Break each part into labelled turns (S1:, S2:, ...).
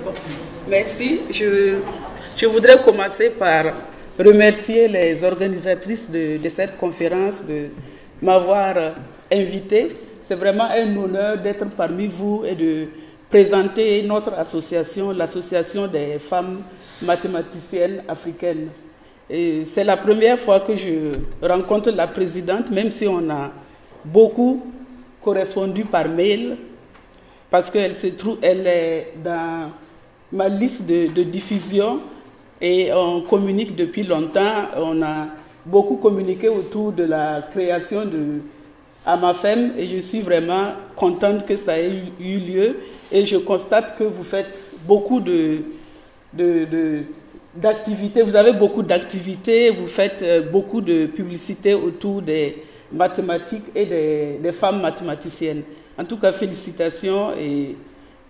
S1: Bon, merci. Je voudrais commencer par remercier les organisatrices de cette conférence de m'avoir invité. C'est vraiment un honneur d'être parmi vous et de présenter notre association, l'Association des femmes mathématiciennes africaines. C'est la première fois que je rencontre la présidente, même si on a beaucoup correspondu par mail, parce qu'elle elle est dans ma liste de diffusion et on communique depuis longtemps. On a beaucoup communiqué autour de la création de AMAFEM et je suis vraiment contente que ça ait eu lieu et je constate que vous faites beaucoup d'activités, vous avez beaucoup d'activités, vous faites beaucoup de publicité autour des mathématiques et des femmes mathématiciennes. En tout cas, félicitations et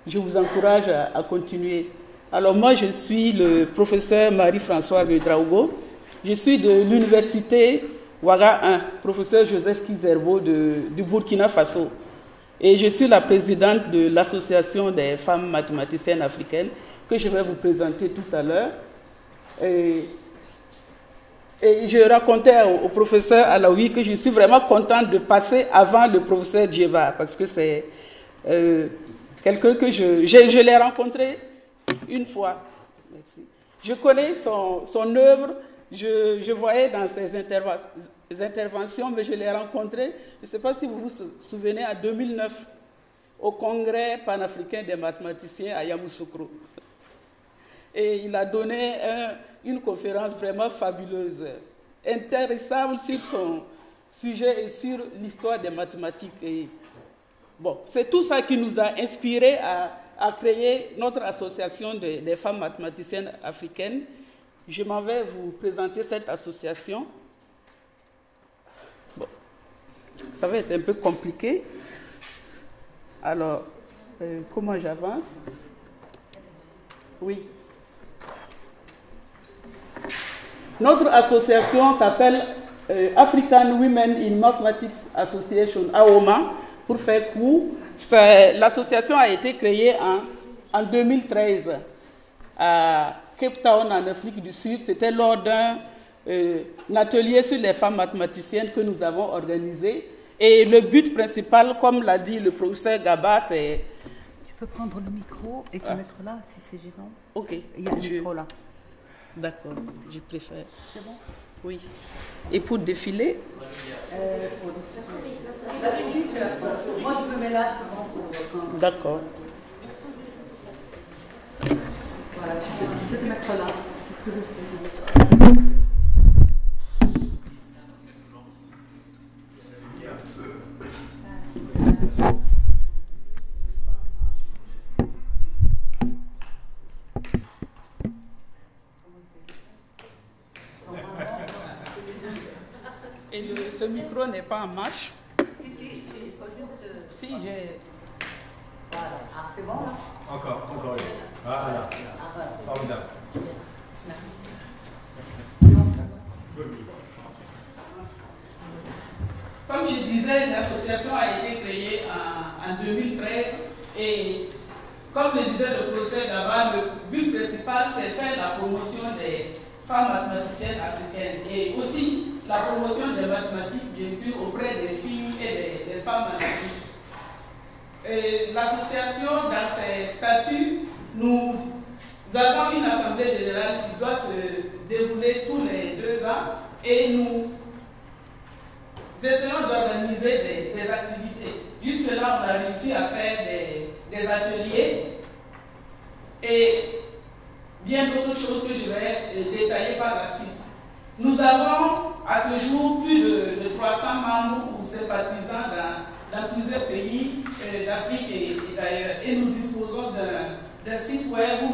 S1: je vous encourage à continuer. Alors moi, je suis le professeur Marie-Françoise Ouedraogo. Je suis de l'université Ouaga 1, professeur Joseph Kizerbo du Burkina Faso. Et je suis la présidente de l'Association des femmes mathématiciennes africaines que je vais vous présenter tout à l'heure. Et je racontais au professeur Alaoui que je suis vraiment contente de passer avant le professeur Djeba parce que c'est quelqu'un que je l'ai rencontré une fois. Merci. Je connais son œuvre, je voyais dans ses interventions, mais je l'ai rencontré, je ne sais pas si vous vous souvenez, en 2009, au Congrès panafricain des mathématiciens à Yamoussoukro. Et il a donné une conférence vraiment fabuleuse, intéressante sur son sujet et sur l'histoire des mathématiques. Et bon, c'est tout ça qui nous a inspiré à créer notre association des femmes mathématiciennes africaines. Je m'en vais vous présenter cette association. Bon, ça va être un peu compliqué. Alors, comment j'avance? Oui. Notre association s'appelle African Women in Mathematics Association, AOMA, pour faire court. L'association a été créée en 2013 à Cape Town, en Afrique du Sud. C'était lors d'un atelier sur les femmes mathématiciennes que nous avons organisé. Et le but principal, comme l'a dit le professeur Gaba, c'est...
S2: Tu peux prendre le micro et te mettre là, si c'est gênant.
S1: Ok.
S2: Il y a un micro là.
S1: D'accord, je préfère.
S2: C'est bon?
S1: Oui. Et pour défiler
S2: Moi, je me mets là.
S1: D'accord.
S2: Voilà, tu peux te mettre là. C'est ce que je fais.
S1: Et ce micro n'est pas en marche? Si, j'ai...
S2: Voilà. Ah, c'est bon là?
S3: Encore. Voilà. Formidable.
S1: Comme je disais, l'association a été créée en 2013 et comme le disait le professeur Gaba, le but principal c'est faire la promotion des femmes mathématiciennes africaines et aussi la promotion des mathématiques, bien sûr, auprès des filles et des femmes en Afrique. L'association, dans ses statuts, nous avons une assemblée générale qui doit se dérouler tous les 2 ans et nous essayons d'organiser des activités. Jusque-là, on a réussi à faire des ateliers et bien d'autres choses que je vais détailler par la suite. Nous avons à ce jour plus de 300 membres ou sympathisants dans plusieurs pays d'Afrique et d'ailleurs. Et nous disposons d'un site web où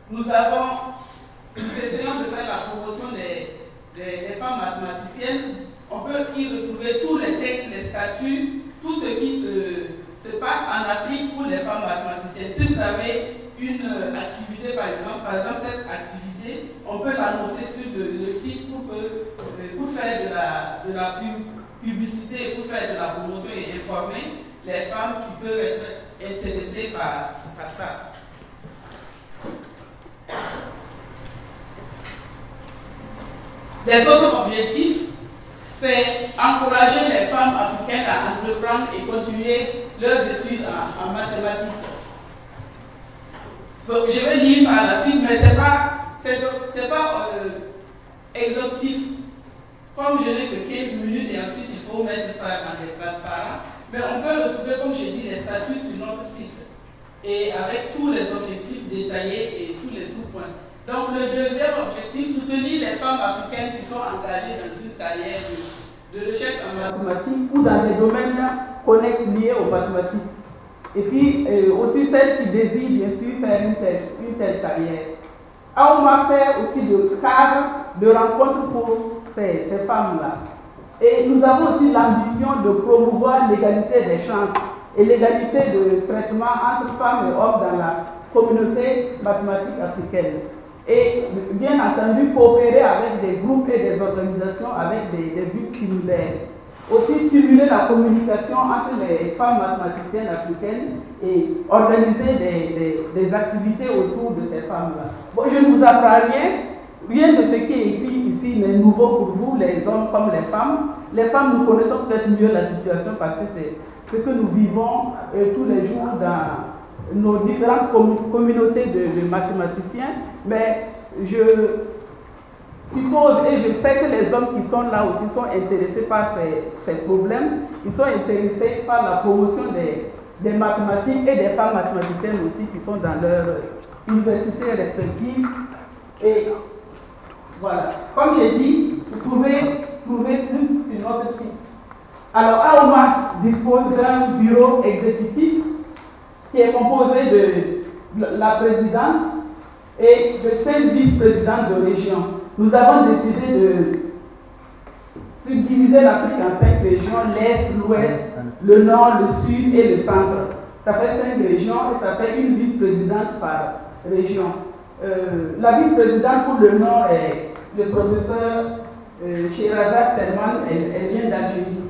S1: nous essayons de faire la promotion des femmes mathématiciennes. On peut y retrouver tous les textes, les statuts, tout ce qui se passe en Afrique pour les femmes mathématiciennes. Si vous avez une activité, par exemple cette activité, on peut l'annoncer sur le site pour faire de la publicité, pour faire de la promotion et informer les femmes qui peuvent être intéressées par ça. Les autres objectifs, c'est encourager les femmes africaines à entreprendre et continuer leurs études en mathématiques. Donc, je vais lire ça à la suite, mais ce n'est pas exhaustif. Comme je n'ai que 15 minutes et ensuite il faut mettre ça dans les transparents, mais on peut retrouver, comme je dis, les statuts sur notre site et avec tous les objectifs détaillés et tous les sous-points. Donc le deuxième objectif, soutenir les femmes africaines qui sont engagées dans une carrière de recherche en mathématiques ou dans des domaines connexes liés aux mathématiques. Et puis aussi celles qui désirent bien sûr faire une telle carrière. On va faire aussi le cadre de rencontre pour ces femmes-là. Et nous avons aussi l'ambition de promouvoir l'égalité des chances et l'égalité de traitement entre femmes et hommes dans la communauté mathématique africaine. Et bien entendu, coopérer avec des groupes et des organisations avec des buts similaires. Aussi stimuler la communication entre les femmes mathématiciennes africaines et organiser des activités autour de ces femmes-là. Bon, je ne vous apprends rien de ce qui est écrit ici n'est nouveau pour vous, les hommes comme les femmes. Les femmes, nous connaissons peut-être mieux la situation parce que c'est ce que nous vivons tous les jours dans nos différentes communautés de mathématiciens. Mais je suppose et je sais que les hommes qui sont là aussi sont intéressés par ces problèmes. Ils sont intéressés par la promotion des mathématiques et des femmes mathématiciennes aussi qui sont dans leurs universités respectives. Et voilà. Comme j'ai dit, vous pouvez trouver plus sur notre site. Alors, AOMA dispose d'un bureau exécutif qui est composé de la présidente et de 5 vice-présidents de région. Nous avons décidé de subdiviser l'Afrique en 5 régions, l'Est, l'Ouest, le Nord, le Sud et le Centre. Ça fait 5 régions et ça fait une vice-présidente par région. La vice-présidente pour le Nord est le professeur Sherazade Selman, elle vient d'Algérie.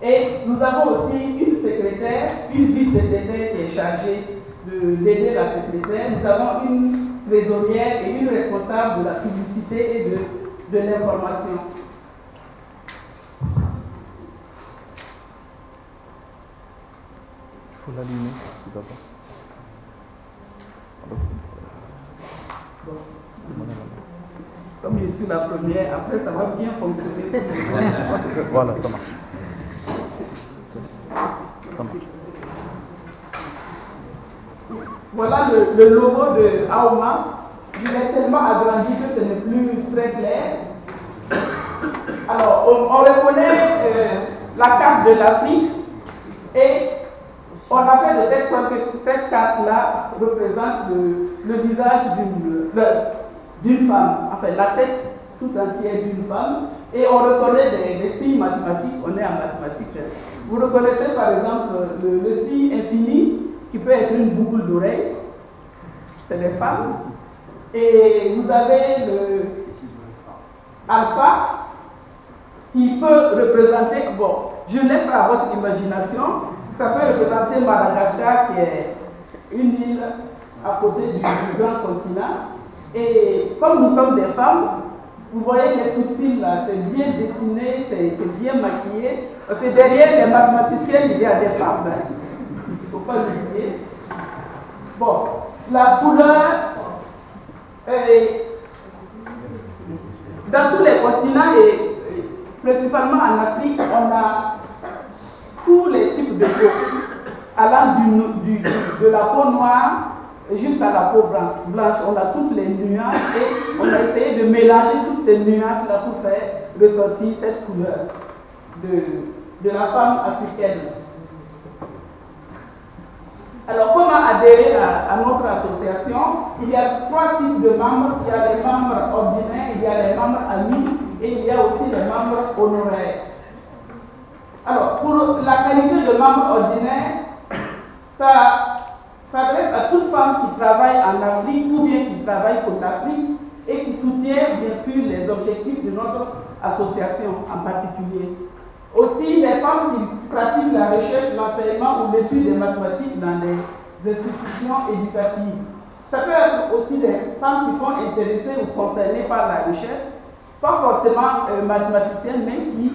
S1: Et nous avons aussi une secrétaire, une vice-secrétaire qui est chargée d'aider la secrétaire. Nous avons une trésorière et une responsable de la publicité et de l'information.
S4: Il faut l'allumer, tout d'abord.
S1: Comme je suis la première, après ça va bien fonctionner.
S4: Voilà, ça marche. Ça marche.
S1: Voilà le logo de AOMA. Il est tellement agrandi que ce n'est plus très clair. Alors, on reconnaît la carte de l'Afrique et on a fait de telle sorte que cette carte-là représente le visage d'une femme, enfin la tête tout entière d'une femme, et on reconnaît des signes mathématiques, on est en mathématiques. Vous reconnaissez par exemple le signe infini, qui peut être une boucle d'oreille, c'est les femmes, et vous avez le alpha, qui peut représenter, bon, je laisse à votre imagination, ça peut représenter Madagascar, qui est une île à côté du grand continent. Et comme nous sommes des femmes, vous voyez les sourcils là, c'est bien dessiné, c'est bien maquillé. Parce que derrière les mathématiciennes, il y a des femmes. Il ne faut pas l'oublier. Bon, la couleur, dans tous les continents et principalement en Afrique, on a tous les types de peau, allant de la peau noire jusqu'à la peau blanche. On a toutes les nuances et on a essayé de mélanger toutes ces nuances-là pour faire ressortir cette couleur de la femme africaine. Alors, comment adhérer à notre association? Il y a 3 types de membres. Il y a les membres ordinaires, il y a les membres amis et il y a aussi les membres honoraires. Alors, pour la qualité de membre ordinaire, ça s'adresse à toute femme qui travaille en Afrique ou bien qui travaille pour l'Afrique et qui soutient bien sûr les objectifs de notre association en particulier. Aussi, les femmes qui pratiquent la recherche, l'enseignement ou l'étude des mathématiques dans les institutions éducatives. Ça peut être aussi des femmes qui sont intéressées ou concernées par la recherche pas forcément mathématiciennes, mais qui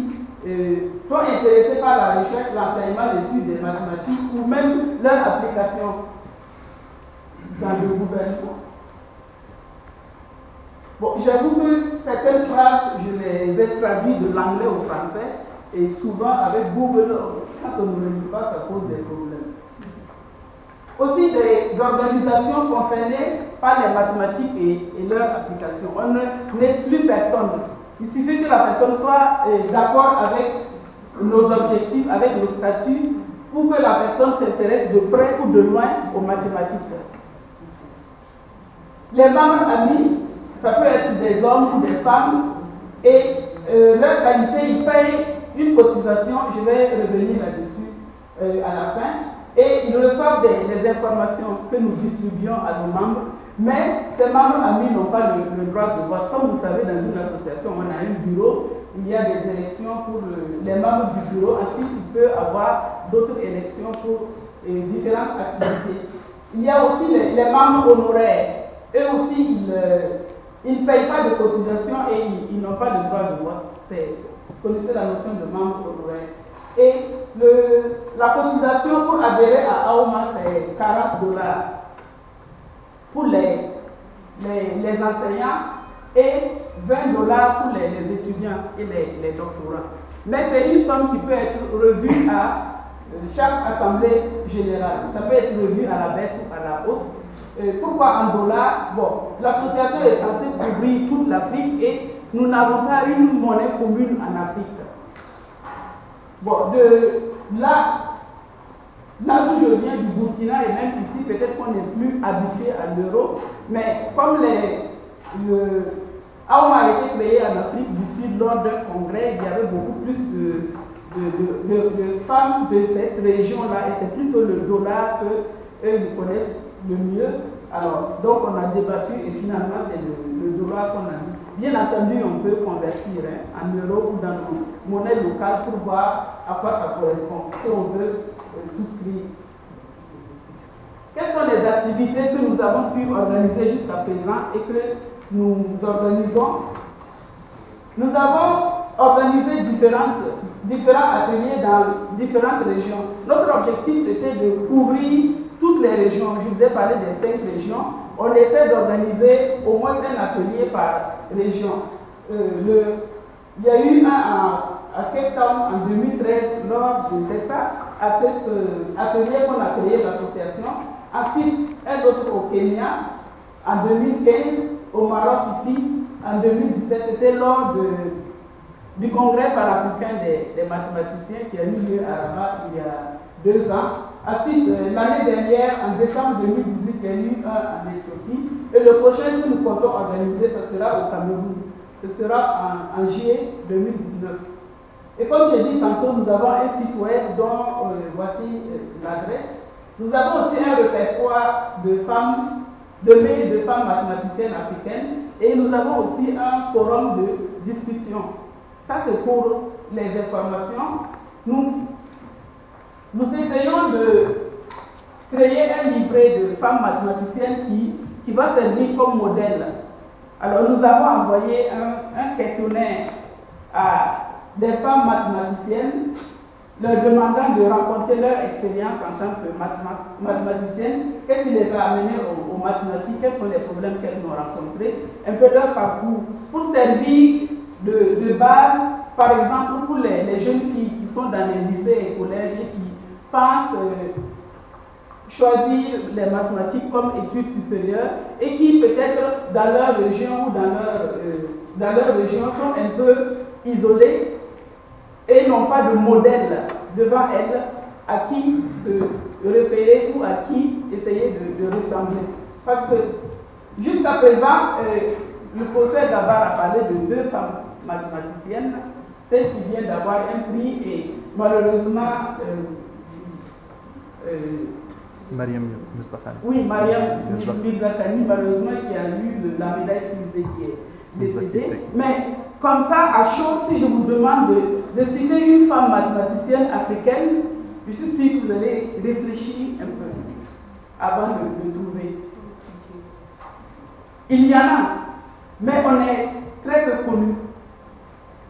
S1: sont intéressées par la recherche, l'enseignement, l'étude des mathématiques ou même leur application dans le gouvernement. Bon, j'avoue que certaines phrases, je les ai traduites de l'anglais au français et souvent avec Google, quand on ne le lit pas, ça pose des problèmes. Aussi des organisations concernées par les mathématiques et leur application. On n'exclut personne. Il suffit que la personne soit d'accord avec nos objectifs, avec nos statuts, pour que la personne s'intéresse de près ou de loin aux mathématiques. Les membres amis, ça peut être des hommes ou des femmes, et leur qualité, ils payent une cotisation, je vais revenir là-dessus à la fin, et ils reçoivent des informations que nous distribuons à nos membres, mais ces membres amis n'ont pas le droit de vote. Comme vous savez, dans une association, on a un bureau, il y a des élections pour les membres du bureau, ensuite il peut y avoir d'autres élections pour différentes activités. Il y a aussi les membres honoraires, eux aussi ils ne payent pas de cotisation et ils n'ont pas le droit de vote. Vous connaissez la notion de membre honoraire. Et la cotisation pour adhérer à AOMA, c'est $40 pour les enseignants et $20 pour les étudiants et les doctorants. Mais c'est une somme qui peut être revue à chaque assemblée générale. Ça peut être revu à la baisse ou à la hausse. Pourquoi en dollars? Bon, l'association est censée couvrir toute l'Afrique et nous n'avons pas une monnaie commune en Afrique. Bon, de là où je viens du Burkina et même ici, peut-être qu'on n'est plus habitué à l'euro, mais comme AOMA a été créé en Afrique du Sud lors d'un congrès, il y avait beaucoup plus de femmes de cette région-là et c'est plutôt le dollar que eux ils connaissent le mieux. Alors, donc on a débattu et finalement c'est le dollar qu'on a mis. Bien entendu, on peut convertir en euros ou dans nos monnaies locales pour voir à quoi ça correspond, si on veut souscrire. Quelles sont les activités que nous avons pu organiser jusqu'à présent et que nous organisons? Nous avons organisé différents ateliers dans différentes régions. Notre objectif c'était de couvrir toutes les régions. Je vous ai parlé des 5 régions. On essaie d'organiser au moins un atelier par région. Il y a eu un à Cape Town en 2013 lors de CESA, à cet atelier qu'on a créé l'association. Ensuite, un autre au Kenya en 2015, au Maroc ici en 2017. C'était lors du congrès panafricain des mathématiciens qui a eu lieu à Rabat il y a 2 ans. Ensuite, l'année dernière, en décembre 2018, il y a eu un en Éthiopie. Et le prochain que nous comptons organiser, ce sera au Cameroun. Ce sera en juillet 2019. Et comme j'ai dit tantôt, nous avons un site web dont voici l'adresse. Nous avons aussi un répertoire de mails de femmes mathématiciennes africaines. Et nous avons aussi un forum de discussion. Ça, c'est pour les informations. Nous essayons de créer un livret de femmes mathématiciennes qui va servir comme modèle. Alors nous avons envoyé un questionnaire à des femmes mathématiciennes, leur demandant de raconter leur expérience en tant que mathématicienne, qu'est-ce qui les a amenés aux mathématiques, quels sont les problèmes qu'elles ont rencontrés, un peu leur parcours, pour servir de base, par exemple, pour les jeunes filles qui sont dans les lycées et collèges et qui pensent choisir les mathématiques comme études supérieures et qui peut-être dans leur région ou dans leur région sont un peu isolées et n'ont pas de modèle devant elles à qui se référer ou à qui essayer de ressembler. Parce que jusqu'à présent, le professeur Dabar a parlé de 2 femmes mathématiciennes, celle qui vient d'avoir un prix et malheureusement
S4: Mariam Moussakani.
S1: Oui, Mariam Moussakani, malheureusement, qui a eu la médaille Fields qui est décédée. Mais comme ça, à chaud, si je vous demande de citer une femme mathématicienne africaine, je suis sûr que vous allez réfléchir un peu avant de trouver. Il y en a, mais on est très peu connus.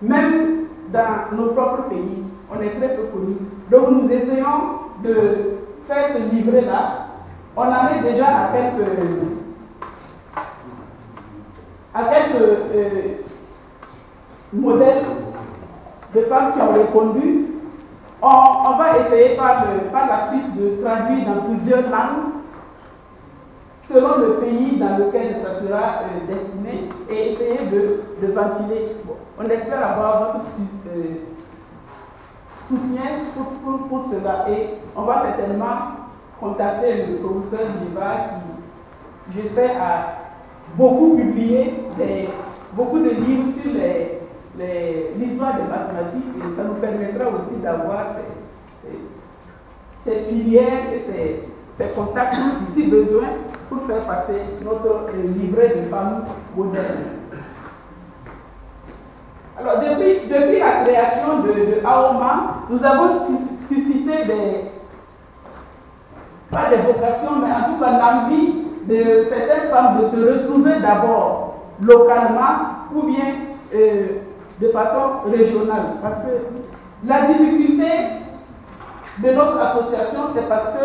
S1: Même dans nos propres pays, on est très peu connus. Donc nous essayons de faire ce livret-là. On en est déjà à quelques modèles de femmes qui ont répondu. On va essayer par la suite de traduire dans plusieurs langues selon le pays dans lequel ça sera destiné et essayer de ventiler. Bon, on espère avoir votre soutien pour cela et on va certainement contacter le professeur Djiba qui, je sais, a beaucoup publié beaucoup de livres sur l'histoire des mathématiques et ça nous permettra aussi d'avoir ces filières et ces contacts si besoin pour faire passer notre livret de femmes modernes. Alors depuis la création de AOMA, nous avons suscité pas des vocations, mais en tout cas l'envie de certaines femmes de se retrouver d'abord localement ou bien de façon régionale. Parce que la difficulté de notre association, c'est parce que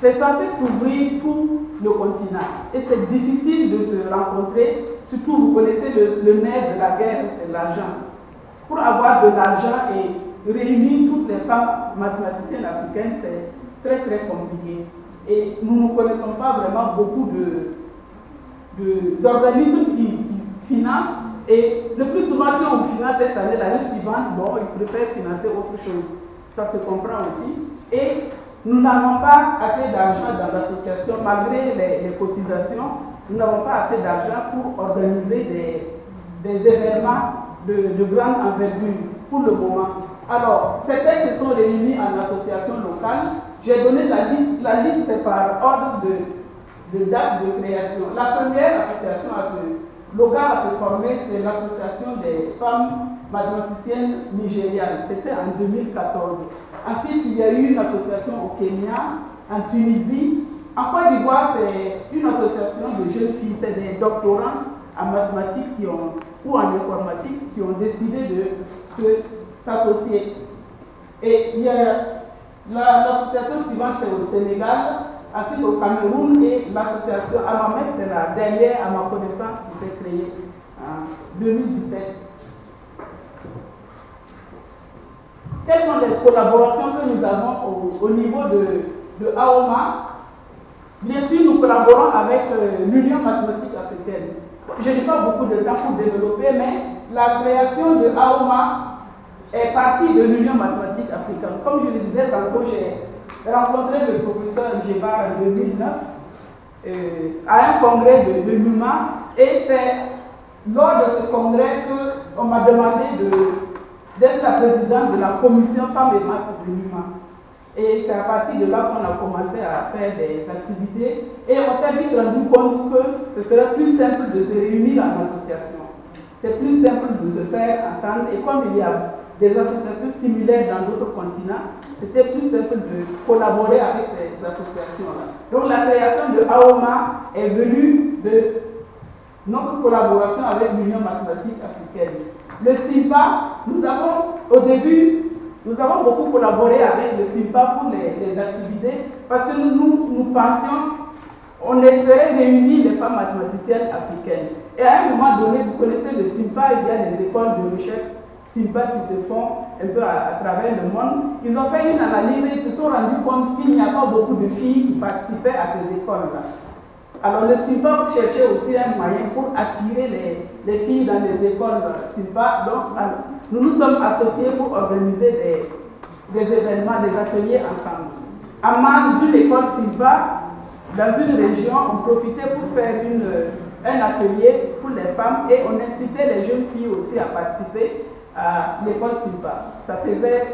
S1: c'est censé couvrir tout le continent. Et c'est difficile de se rencontrer, surtout vous connaissez le nerf de la guerre, c'est l'argent. Pour avoir de l'argent et réunir toutes les femmes mathématiciennes africaines, c'est très très compliqué. Et nous ne connaissons pas vraiment beaucoup d'organismes qui financent. Et le plus souvent, si on finance cette année, l'année suivante, bon, ils préfèrent financer autre chose. Ça se comprend aussi. Et nous n'avons pas assez d'argent dans l'association, malgré les cotisations, nous n'avons pas assez d'argent pour organiser des événements de grande envergure pour le moment. Alors, certains se sont réunis en association locale. J'ai donné la liste c'est par ordre de date de création. La première association locale à se former, c'est l'association des femmes mathématiciennes nigérianes. C'était en 2014. Ensuite, il y a eu une association au Kenya, en Tunisie. En Côte d'Ivoire, c'est une association de jeunes filles, c'est des doctorantes en mathématiques ou en informatique qui ont décidé de s'associer. Et il y a l'association suivante, c'est au Sénégal, ensuite au Cameroun, et l'association Amamex, c'est la dernière, à ma connaissance, qui s'est créée en 2017. Quelles sont les collaborations que nous avons au niveau de AOMA? Bien sûr, nous collaborons avec l'Union mathématique africaine. Je n'ai pas beaucoup de temps pour développer, mais la création de AOMA est partie de l'Union mathématique africaine. Comme je le disais tantôt, j'ai rencontré le professeur Djiba en 2009 à un congrès de l'UMA, et c'est lors de ce congrès qu'on m'a demandé d'être la présidente de la commission femmes et maths de l'UMA. Et c'est à partir de là qu'on a commencé à faire des activités, et on s'est vite rendu compte que ce serait plus simple de se réunir en association. C'est plus simple de se faire entendre, et comme il y a des associations similaires dans d'autres continents, c'était plus simple de collaborer avec ces associations-là. Donc la création de AOMA est venue de notre collaboration avec l'Union mathématique africaine. Le SIMPA, au début, nous avons beaucoup collaboré avec le SIMPA pour les activités, parce que nous pensions, on espérait réunir les femmes mathématiciennes africaines. Et à un moment donné, vous connaissez le SIMPA, il y a des écoles de recherche SIMPA qui se font un peu à travers le monde. Ils ont fait une analyse et ils se sont rendus compte qu'il n'y a pas beaucoup de filles qui participaient à ces écoles-là. Alors le SIMPA cherchait aussi un moyen pour attirer les filles dans les écoles SIMPA. Donc nous nous sommes associés pour organiser des événements, des ateliers ensemble. En marge d'une école SIMPA, dans une région, on profitait pour faire un atelier pour les femmes, et on incitait les jeunes filles aussi à participer à l'école SIMPA. Ça faisait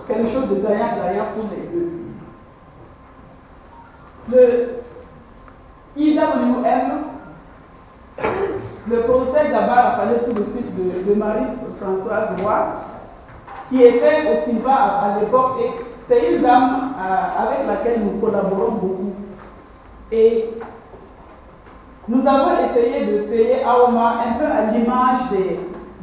S1: quelque chose de gagnant-gagnant pour les deux. Le IWM, le professeur Gabar a parlé tout de suite de Marie-Françoise Roy, qui était au SIMPA à l'époque, et c'est une dame avec laquelle nous collaborons beaucoup. Et nous avons essayé de créer AOMA un peu à l'image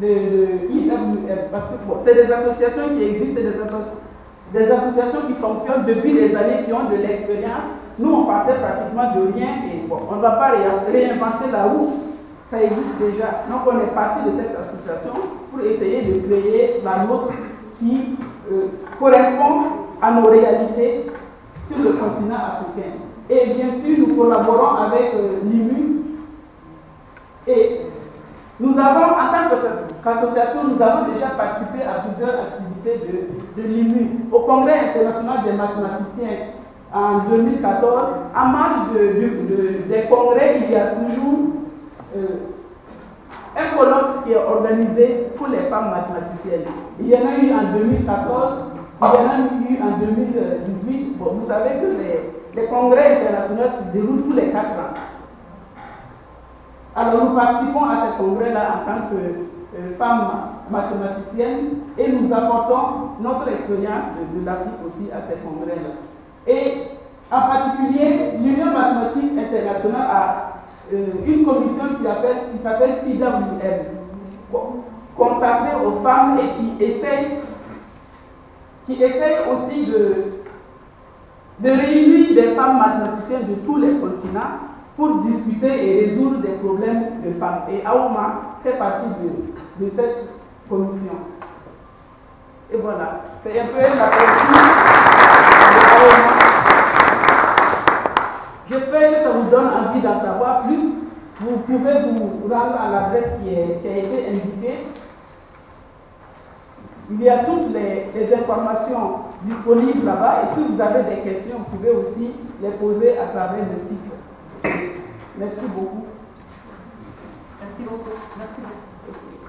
S1: IWM, parce que bon, c'est des associations qui existent, c'est des associations qui fonctionnent depuis des années, qui ont de l'expérience. Nous, on partait pratiquement de rien et bon, on ne va pas réinventer la roue, ça existe déjà. Donc, on est parti de cette association pour essayer de créer la nôtre qui correspond à nos réalités sur le continent africain. Et bien sûr, nous collaborons avec l'IMU et nous avons, en tant qu'association, nous avons déjà participé à plusieurs activités de l'IMU. Au Congrès international des mathématiciens en 2014, en marge des congrès, il y a toujours un colloque qui est organisé pour les femmes mathématiciennes. Il y en a eu en 2014, il y en a eu en 2018. Bon, vous savez que les congrès internationaux se déroulent tous les 4 ans. Alors nous participons à ce congrès-là en tant que femmes mathématiciennes et nous apportons notre expérience de l'Afrique aussi à ces congrès-là. Et en particulier, l'Union mathématique internationale a une commission qui s'appelle TWM, consacrée aux femmes et qui essaye aussi de réunir des femmes mathématiciennes de tous les continents pour discuter et résoudre des problèmes de femmes. Et Aouma fait partie de cette commission. Et voilà, c'est un peu la question de Aouma. J'espère que ça vous donne envie d'en savoir plus. Vous pouvez vous rendre à l'adresse qui a été indiquée. Il y a toutes les informations disponibles là-bas. Et si vous avez des questions, vous pouvez aussi les poser à travers le site. Merci beaucoup.
S2: Merci beaucoup. Merci beaucoup.